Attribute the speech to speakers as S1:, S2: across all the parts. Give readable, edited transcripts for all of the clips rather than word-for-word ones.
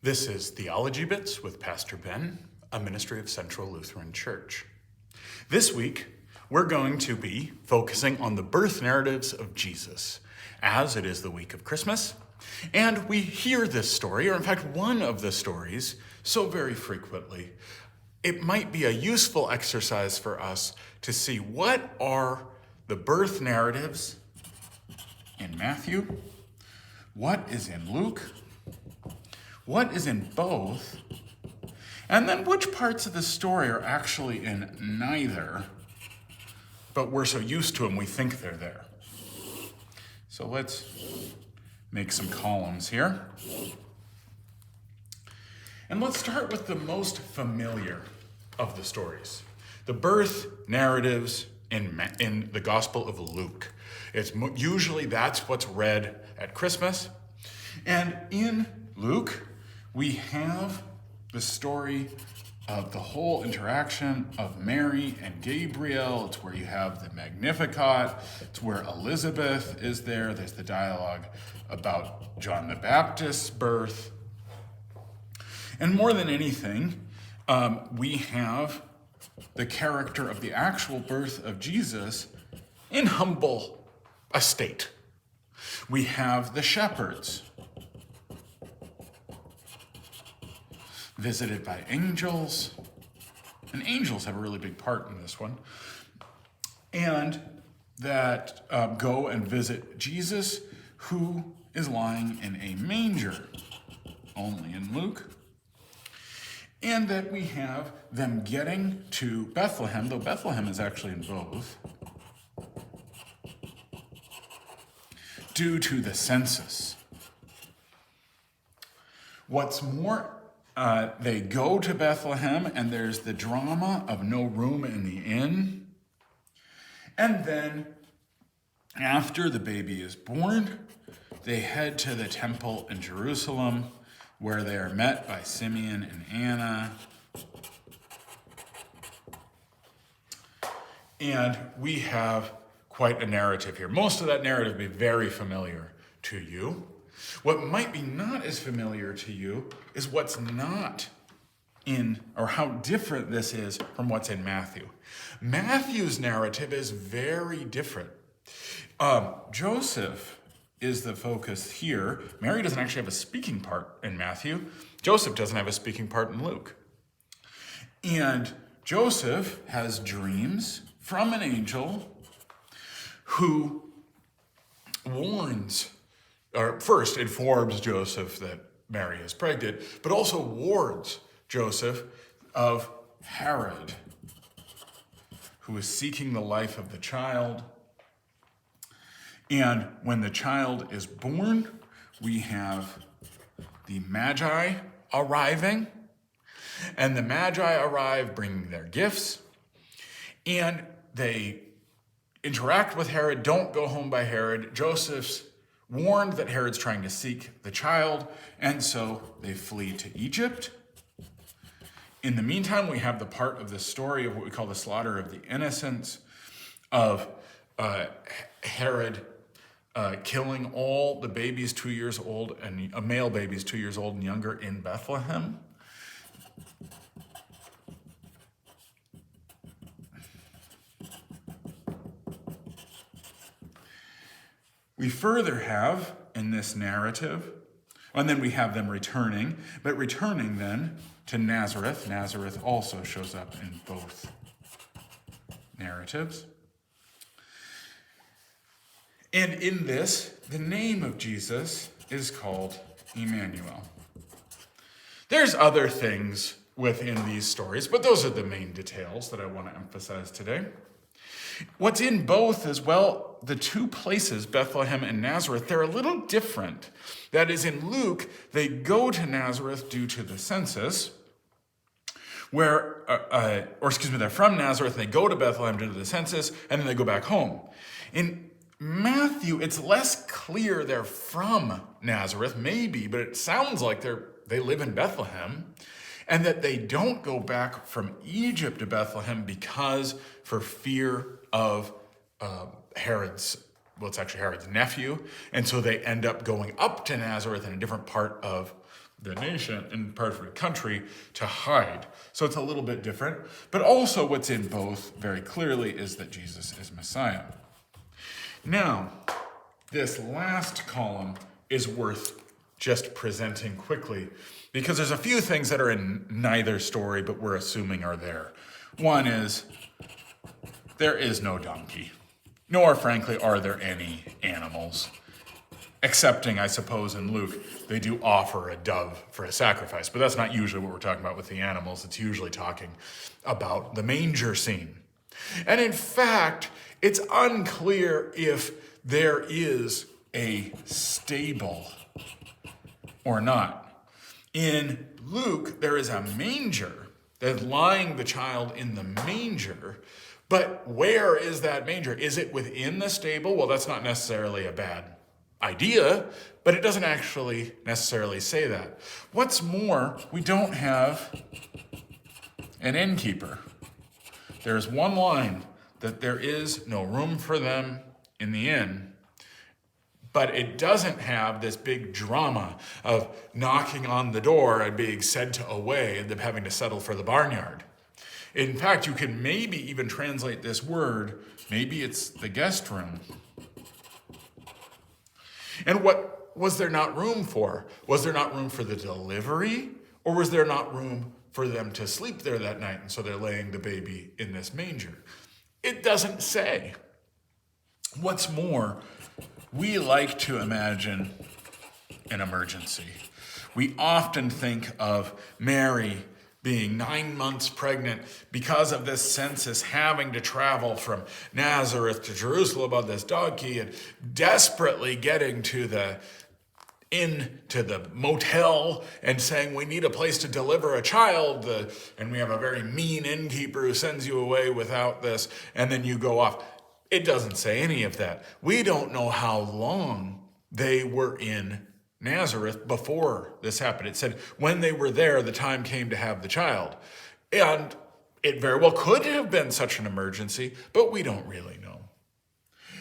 S1: This is Theology Bits with Pastor Ben, a ministry of Central Lutheran Church. This week, we're going to be focusing on the birth narratives of Jesus, as it is the week of Christmas. And we hear this story, or in fact, one of the stories, so very frequently. It might be a useful exercise for us to see what are the birth narratives in Matthew, what is in Luke, what is in both, and then which parts of the story are actually in neither, but we're so used to them we think they're there. So let's make some columns here. And let's start with the most familiar of the stories, the birth narratives in the Gospel of Luke. Usually that's what's read at Christmas. And in Luke, we have the story of the whole interaction of Mary and Gabriel. It's where you have the Magnificat. It's where Elizabeth is there. There's the dialogue about John the Baptist's birth. And more than anything, we have the character of the actual birth of Jesus in humble estate. We have the shepherds visited by angels, and angels have a really big part in this one, and that go and visit Jesus, who is lying in a manger, only in Luke, and that we have them getting to Bethlehem, though Bethlehem is actually in both, due to the census. What's more, they go to Bethlehem, and there's the drama of no room in the inn. And then, after the baby is born, they head to the temple in Jerusalem, where they are met by Simeon and Anna. And we have quite a narrative here. Most of that narrative will be very familiar to you. What might be not as familiar to you is what's not in, or how different this is from what's in Matthew. Matthew's narrative is very different. Joseph is the focus here. Mary doesn't actually have a speaking part in Matthew. Joseph doesn't have a speaking part in Luke. And Joseph has dreams from an angel who warns, or first informs Joseph that Mary is pregnant, but also warns Joseph of Herod, who is seeking the life of the child. And when the child is born, we have the Magi arriving, and the Magi arrive bringing their gifts, and they interact with Herod, don't go home by Herod. Joseph's warned that Herod's trying to seek the child, and so they flee to Egypt. In the meantime, we have the part of the story of what we call the slaughter of the innocents, of Herod killing all the babies 2 years old, and male babies 2 years old and younger in Bethlehem. We further have in this narrative, and then we have them returning, but returning then to Nazareth. Nazareth also shows up in both narratives. And in this, the name of Jesus is called Emmanuel. There's other things within these stories, but those are the main details that I want to emphasize today. What's in both as well, the two places, Bethlehem and Nazareth, they're a little different. That is, in Luke, they go to Nazareth due to the census, they're from Nazareth, and they go to Bethlehem due to the census, and then they go back home. In Matthew, it's less clear they're from Nazareth, maybe, but it sounds like they live in Bethlehem, and that they don't go back from Egypt to Bethlehem because for fear of Herod's nephew, and so they end up going up to Nazareth in a different part of the nation and part of the country to hide. So it's a little bit different. But also what's in both very clearly is that Jesus is Messiah. Now, this last column is worth just presenting quickly because there's a few things that are in neither story, but we're assuming are there. One is there is no donkey, nor frankly are there any animals. Excepting, I suppose, in Luke, they do offer a dove for a sacrifice. But that's not usually what we're talking about with the animals. It's usually talking about the manger scene. And in fact, it's unclear if there is a stable or not. In Luke, there is a manger. They're lying the child in the manger. But where is that manger? Is it within the stable? Well, that's not necessarily a bad idea, but it doesn't actually necessarily say that. What's more, we don't have an innkeeper. There's one line that there is no room for them in the inn, but it doesn't have this big drama of knocking on the door and being sent away and them having to settle for the barnyard. In fact, you can maybe even translate this word, maybe it's the guest room. And what was there not room for? Was there not room for the delivery? Or was there not room for them to sleep there that night? And so they're laying the baby in this manger. It doesn't say. What's more, we like to imagine an emergency. We often think of Mary being 9 months pregnant because of this census, having to travel from Nazareth to Jerusalem on this donkey and desperately getting to the motel and saying, we need a place to deliver a child. And we have a very mean innkeeper who sends you away without this. And then you go off. It doesn't say any of that. We don't know how long they were in Nazareth before this happened. It said when they were there, the time came to have the child. And it very well could have been such an emergency, but we don't really know.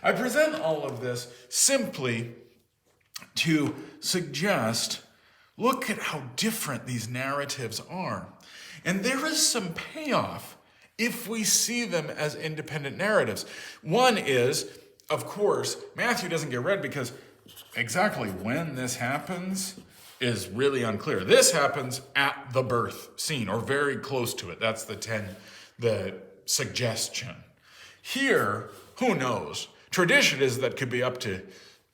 S1: I present all of this simply to suggest, look at how different these narratives are. And there is some payoff if we see them as independent narratives. One is, of course, Matthew doesn't get read because exactly when this happens is really unclear. This happens at the birth scene or very close to it. That's the suggestion. Here, who knows? Tradition is that could be up to,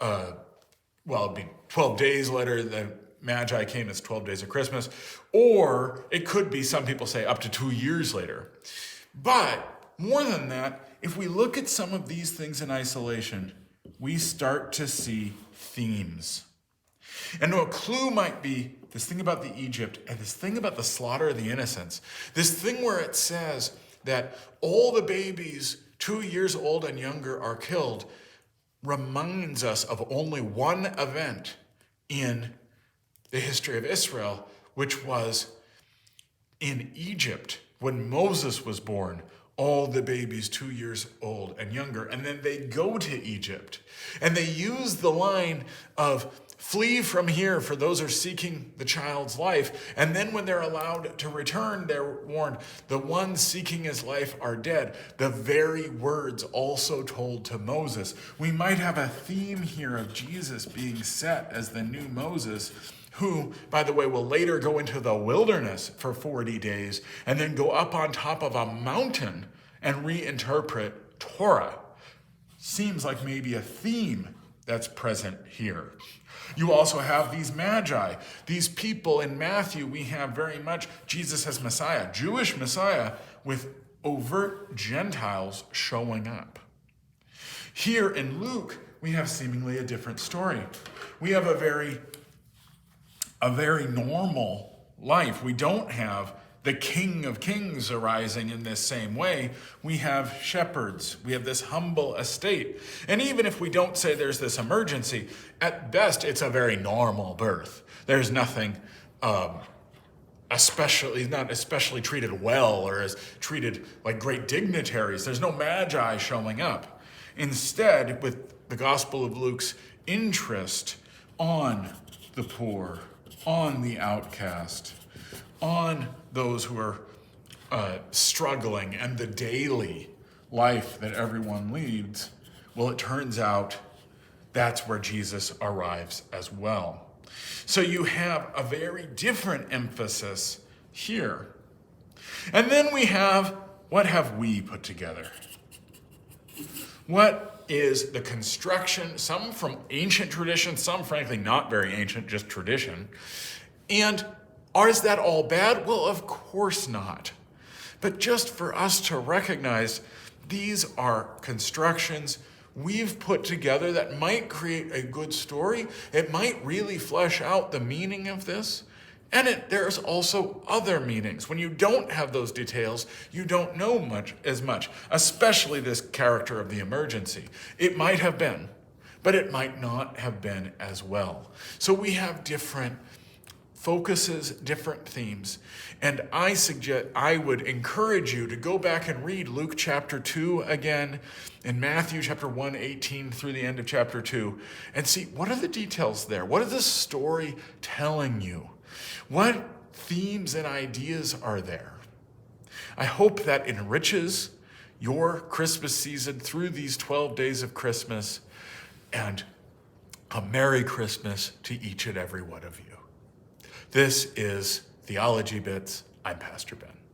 S1: it'd be 12 days later. The Magi came as 12 days of Christmas. Or it could be, some people say, up to 2 years later. But more than that, if we look at some of these things in isolation, we start to see themes. And a clue might be this thing about the Egypt and this thing about the slaughter of the innocents. This thing where it says that all the babies 2 years old and younger are killed reminds us of only one event in the history of Israel, which was in Egypt when Moses was born. All the babies 2 years old and younger. And then they go to Egypt. And they use the line of flee from here for those who are seeking the child's life. And then when they're allowed to return, they're warned, the ones seeking his life are dead. The very words also told to Moses. We might have a theme here of Jesus being set as the new Moses, who, by the way, will later go into the wilderness for 40 days and then go up on top of a mountain and reinterpret Torah. Seems like maybe a theme that's present here. You also have these magi, these people in Matthew. We have very much Jesus as Messiah, Jewish Messiah, with overt Gentiles showing up. Here in Luke, we have seemingly a different story. We have a very normal life. We don't have the King of Kings arising in this same way. We have shepherds. We have this humble estate. And even if we don't say there's this emergency, at best it's a very normal birth. There's nothing not especially treated well or is treated like great dignitaries. There's no magi showing up. Instead, with the Gospel of Luke's interest on the poor, on the outcast, on those who are struggling, and the daily life that everyone leads, well, it turns out that's where Jesus arrives as well. So you have a very different emphasis here. And then we have, what have we put together? What is the construction, some from ancient tradition, some frankly not very ancient, just tradition. And is that all bad? Well, of course not. But just for us to recognize these are constructions we've put together that might create a good story. It might really flesh out the meaning of this. And there's also other meanings. When you don't have those details, you don't know as much, especially this character of the emergency. It might have been, but it might not have been as well. So we have different focuses, different themes. And I would encourage you to go back and read Luke chapter 2 again, and Matthew chapter 1:18 through the end of chapter 2, and see what are the details there? What is the story telling you? What themes and ideas are there? I hope that enriches your Christmas season through these 12 days of Christmas, and a Merry Christmas to each and every one of you. This is Theology Bits. I'm Pastor Ben.